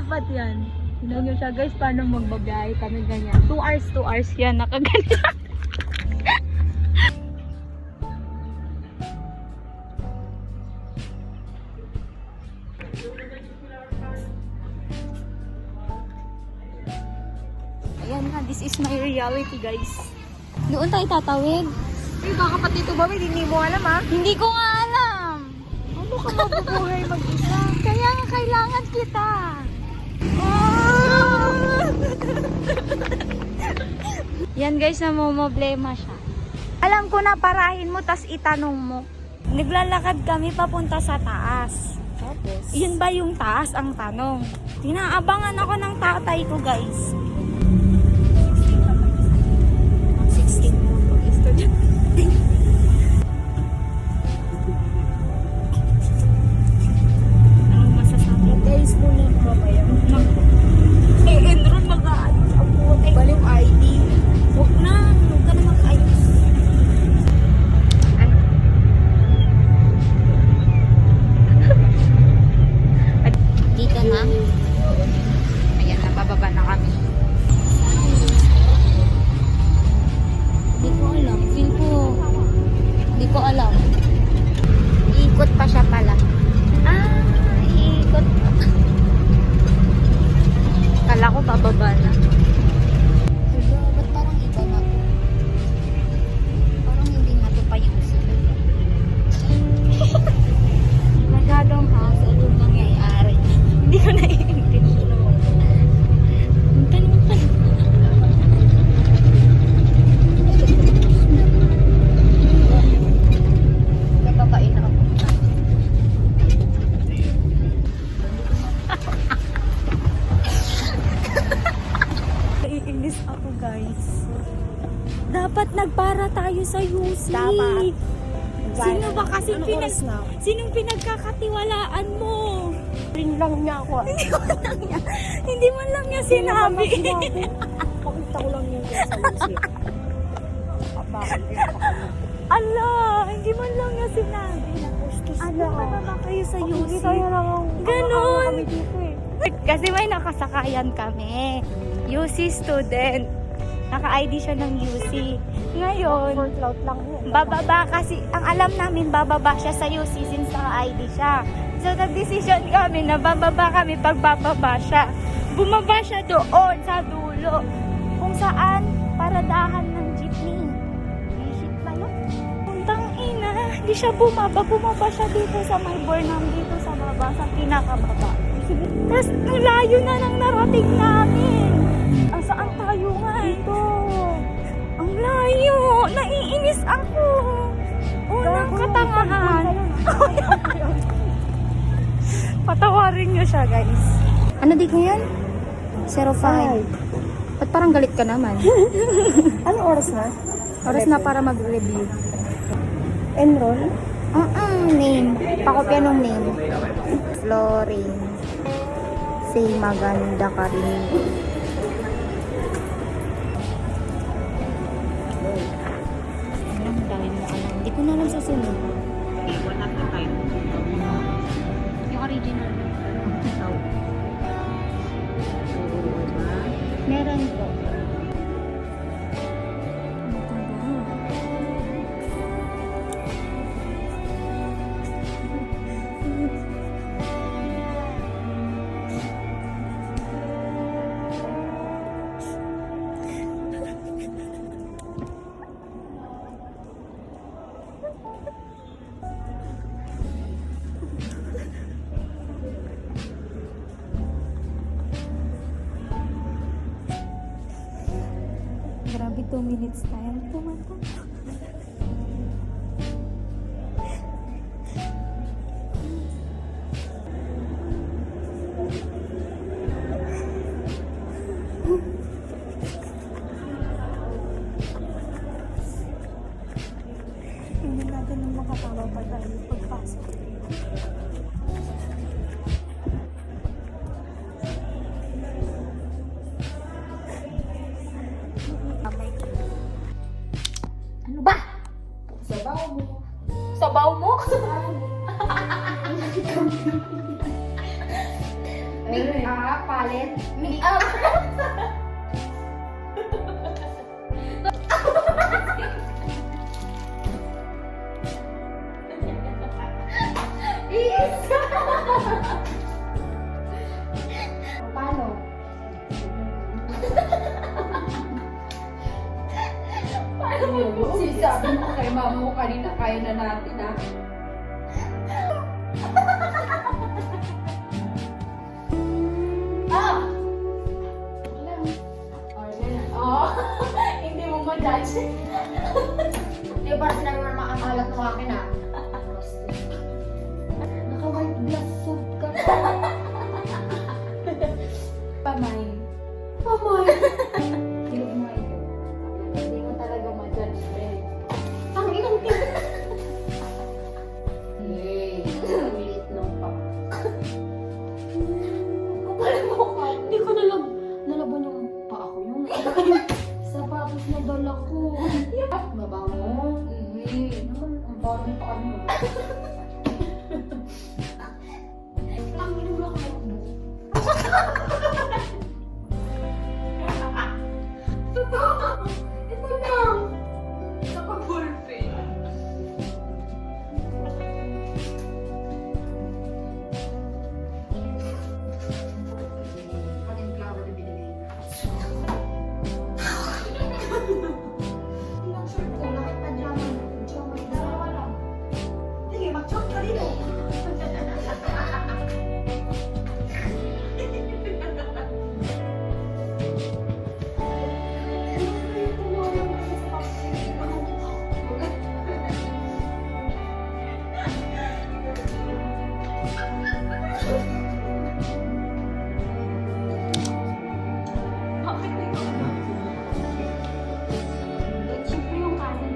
Dapat yan. Tignan nyo siya guys, paano magbabiyahe kami ganyan. 2 hours yan, nakaganyan. Ayan na, this is my reality guys. Doon tayo tatawid. Eh, baka pati ito ba? Hindi mo alam ha? Hindi ko nga alam. Ano ka mabubuhay mag-isa? Kaya nga kailangan kita. Yan guys, namomblema siya. Alam ko na, parahin mo tas itanong mo. Naglalakad kami papunta sa taas. Tapos? Yun ba yung taas ang tanong? Tinaabangan ako ng tatay ko guys. 16 Anong masasabi? Guys, muna mamaya. Enron mag-aayos ang puti. Baliw ID. Huwag na mag-ayos. Dito na. Ayan na, bababa na kami. Hindi ko alam. Hindi ko alam. Iikot pa siya pala. Iikot pa. Kala ko bababa na. Hello, ba't parang iba na to? Parang hindi na to pa yung usin. Masyadong hassle yung nangyayari. Hindi ko naiintindihan. Ang tanong ka na. Nababain na ako. Naiinis ako guys. Dapat nagpara tayo sa UC. Dapat. Sino ba kasi Anong oras na? sinong pinagkakatiwalaan mo? Ring lang niya ako. Hindi man lang niya sinabi. Pakita ko lang yung sa music. Bakit Ala, hindi man lang niya sinabi. Ala, ba kayo sa UC? Hindi tayo lang ang Ganon. kami dito eh. Kasi may nakasakayan kami. UC student. Naka-ID siya ng UC. Ngayon, For cloud lang yun. bababa kasi, ang alam namin, bababa siya sa UC since naka-ID siya. So, nag-decision kami na bababa kami pag bababa siya. Bumaba siya doon sa dulo. Kung saan, paradahan ng jeepney. Visit pa yun. Puntang ina, hindi siya bumaba. Bumaba siya dito sa may Burnham, dito sa baba, sa pinakababa. Tapos, ang layo na nang narating namin. Saan tayo nga? Ito. Ang layo. Naiinis ako. Unang katangahan. Patawarin niyo siya, guys. Ano di ko yan? 05. Ba't parang galit ka naman? Anong oras na? Oras na para mag-review. Enroll? Name. Pakopya ng name. Florine. Say maganda ka rin. Ang dami mo alam. Hindi ko na alam sa sunod. Yung original. Meron po. Grabe, 2 minutes tayo. Tumata. Hindi natin na makatawa pa tayo pagpasok. Ano Palit. Paano? Sabi mo kay mama mo kanina, kaya na natin ah. Oh, hindi mo ma-judge. Di ba sinabi mo na makakalat ng akin ah? Naka-white blood suit ka. Pamay. Pamay. Tignan mo ito. Hindi mo talaga ma-judge eh. Ang inang Hey, ulit nung pa. Kapal mo ka. Hindi ko nalaban yung paa ko. Yung sapatos na dala ko. Mabango. Naman, ang bago pa kami. Ang inang ka mo. Ito lang. Naka-ballpen. Anong flower na binili? Ilang shirt ko, nakapajama. Pajama, dalawa lang. Sige, mag-chop ka dito. Siyempre yung kanin.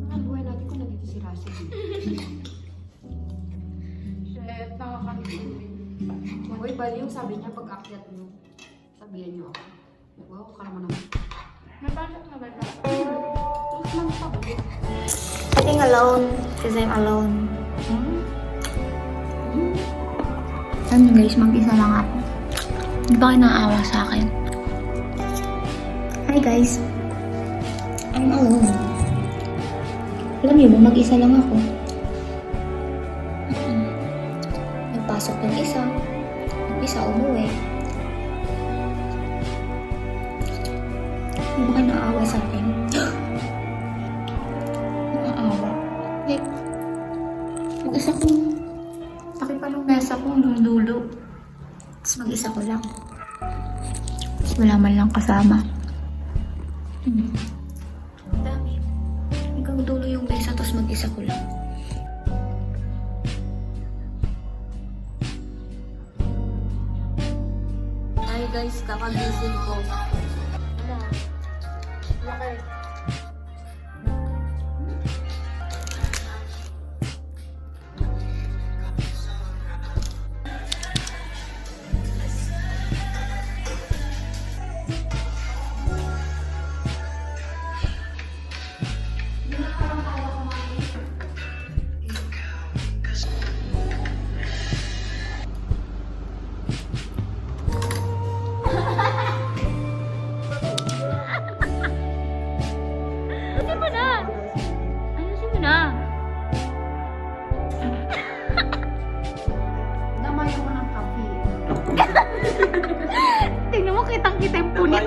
Ang buhay natin kung nandito si Russell. Shit, nakakalimutin. Uy, bali yung sabi niya pag akyat mo, sabihan niyo ako. Wow, kala mo naman. Napasok na ba siya? Tapos lang pa ba? Sitting alone because I'm alone. Ano guys, mag-isa lang ako. Hindi ba kayo naawa sa akin? Hi guys. I'm alone. Alam niyo ba, mag-isa lang ako. Nagpasok ng isa. Isa umuwi. Hindi ba kayo naawa sa akin? Naawa. Like, mag-isa ko. Laki pa nung mesa ko hanggang dulo. Tapos mag-isa ko lang. Tapos wala man lang kasama. Dami. Hanggang dulo yung mesa, tapos mag-isa ko lang. Hi guys, kakagising ko. Laki. Ayusin mo na! Ayusin mo na! Damayan mo ng kape. Tingnan mo, kitang-kita yung punit.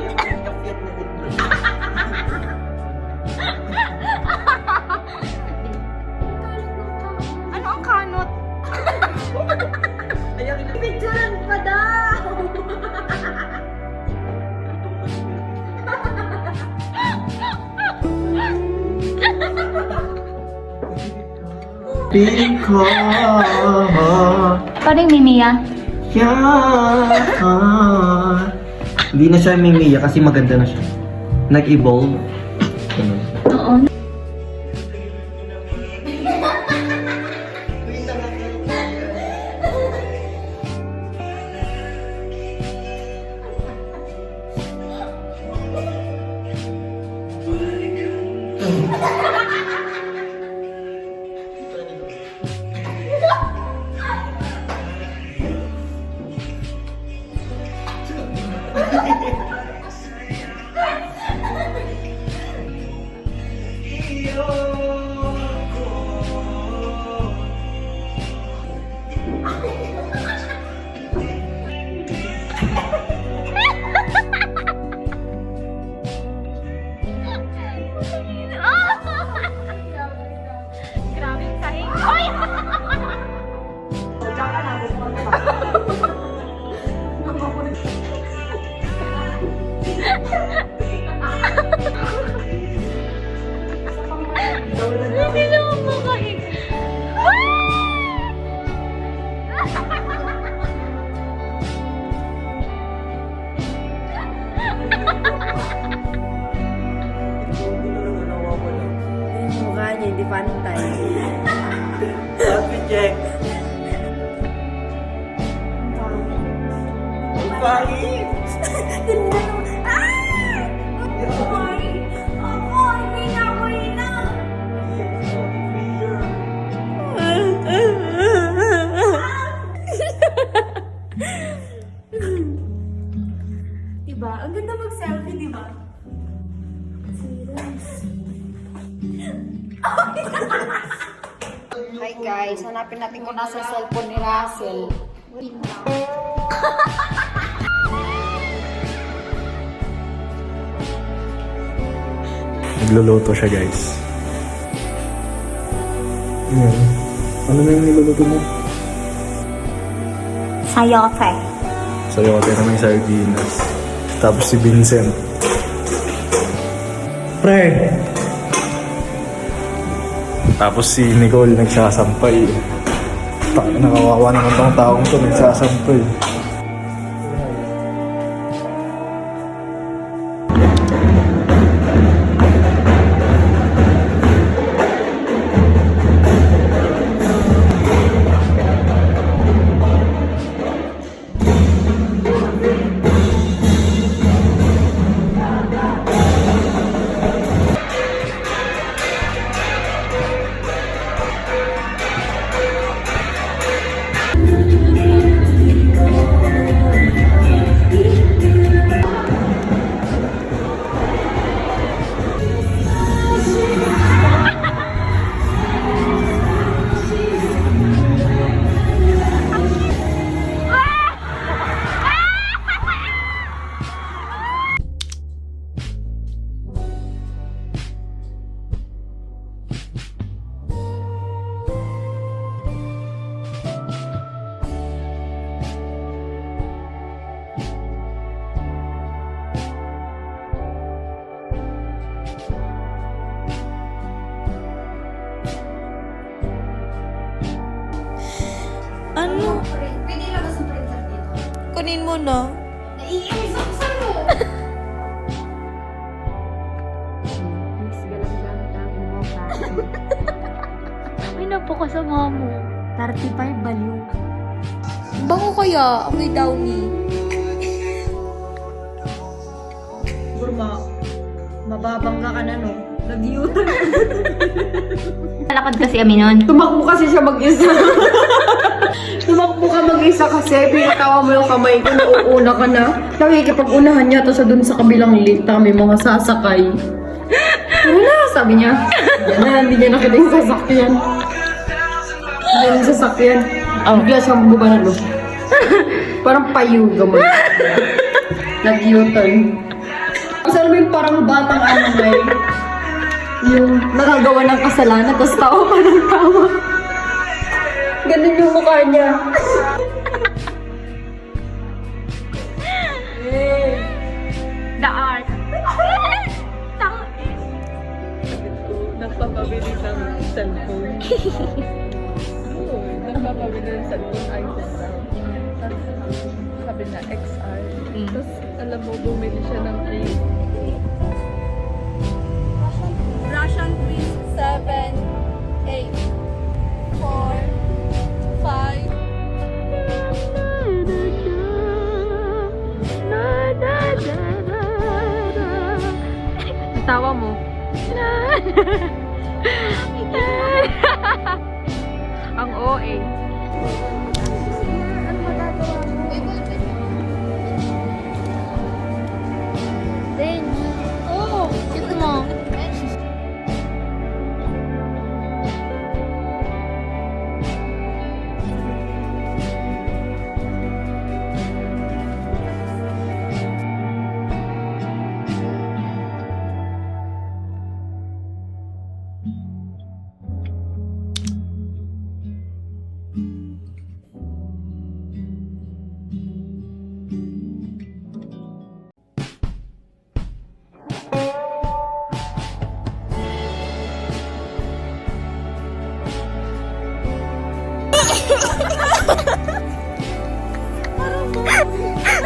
Ano ang kanot? Picturean pa daw! Piling ko Paano yung Mimiya? Hindi na siya Mimiya kasi maganda na siya. Nag-evolve. Ganun. Oo. Grabe yung sahig. Ay! Hindi na ako makain. Yung mukha niya, hindi pantay. Happy check. Bakit? Diba? Ang ganda mag-selfie, diba? Hi guys, hanapin natin kung nasa cellphone ni Russell. Nagluluto siya, guys. Yan. Ano na yung niluluto mo? Sayote. Sayote na may sardinas. Tapos si Vincent. Pre! Tapos si Nicole nagsasampay. Nakawawa naman tong taong to, nagsasampay. Ano? Pwede ilabas ang printer dito. Kunin mo na. Naiinis ako sa'yo. May napo ka sa mama mo. 35 baliw. Bango kaya, amoy downy. Burma, mababangga ka na, no? Nag-yutan. Malakad kasi kami nun. Tumakbo kasi siya mag-isa. Tumakbo ka mag-isa kasi pinatawa mo yung kamay ko, nauuna ka na. Nakikipag-unahan niya to sa dun sa kabilang lift na kami mga sasakay. Ano na, sabi niya. Yan na, hindi niya nakita yung sasakyan. Hindi yung sasakyan. Bigla siyang bumanalo. Parang payuga mo. Nag-U-turn. Kasi alam mo yung parang batang anay. Yung nakagawa ng kasalanan, tapos tawa pa ng tawa. Ganun yung mukha niya. The art. Nagpapabili ng cellphone. Oo, nagpapabili ng cellphone iPhone daw. Tapos sabi na XR. Tapos alam mo, bumili siya ng cake. Russian twist 7, 8, 4, 5. Tawa mo. Ang OA. Then, oh, cute mo.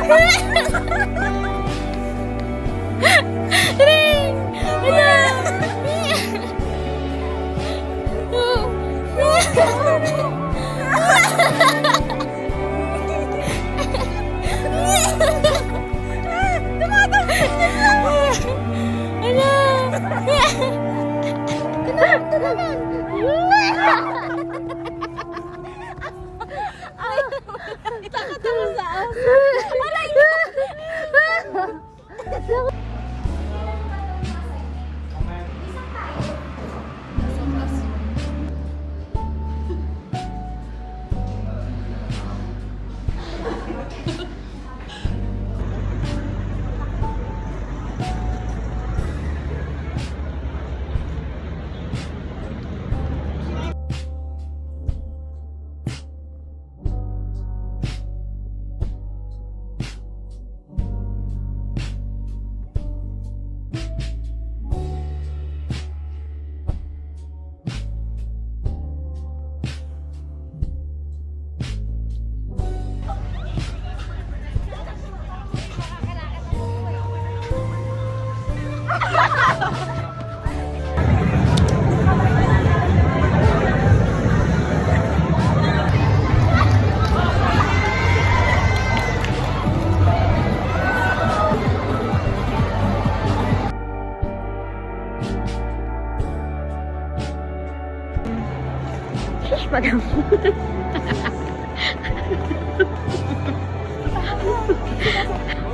Ring! Wala!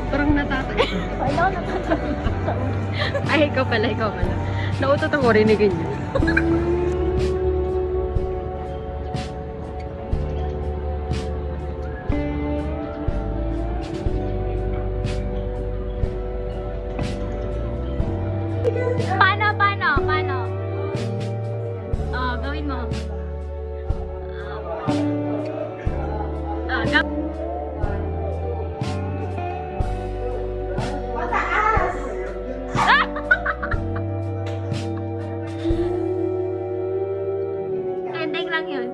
Parang natatay. Ay, ikaw pala. Nautot ako rinigin niyo. Paano? Oh, gawin mo. Ending lang yun.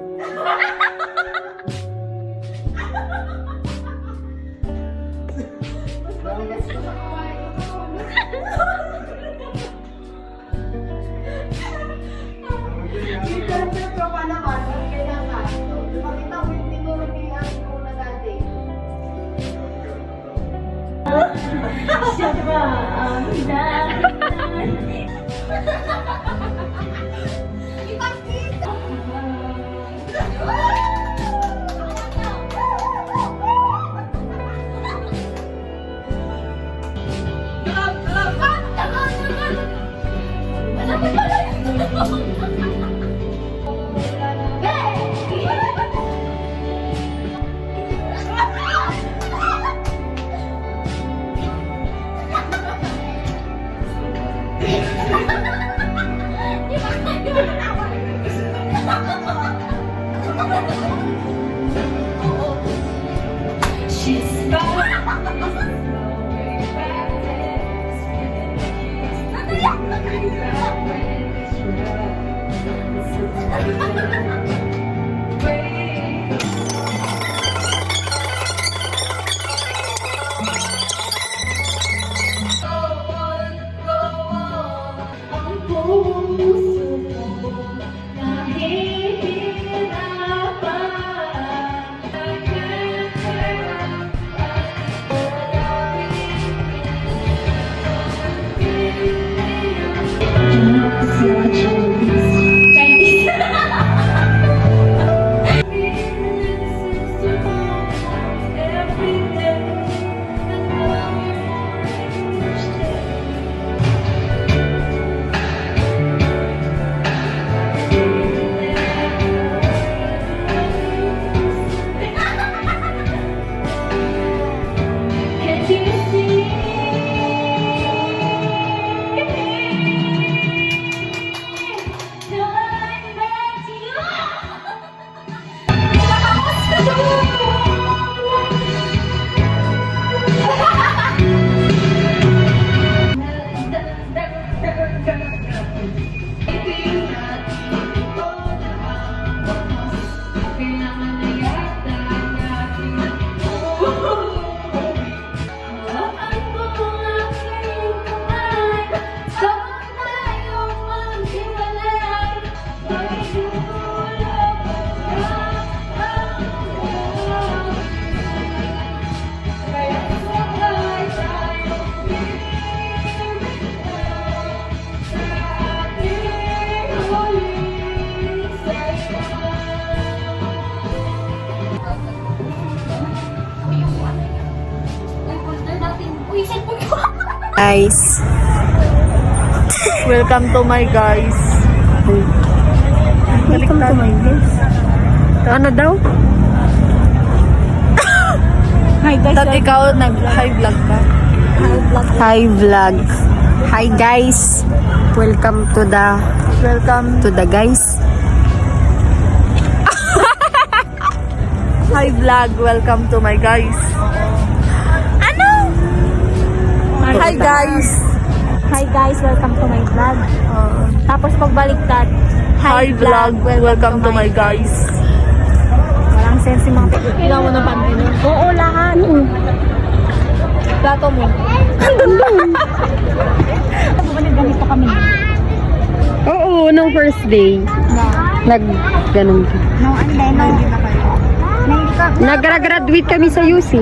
Guys. Welcome to my guys. Welcome to my guys. Ano daw? Hi guys. Dati ikaw nag-high vlog ka. Hi vlog. Hi guys. Welcome to the guys. Hi vlog, welcome to my guys. Ano? Hi guys. Hi guys, welcome to my vlog. Tapos pagbaliktad, Hi vlog, welcome to my guys. Walang sense yung mga picture. Kailangan mo ng panty nun. Oo, lahat. Plato mo. Ganito kami. Oo, nung first day. Ganun. No, and then, no. Na hindi ka. Nag-graduate kami sa UC.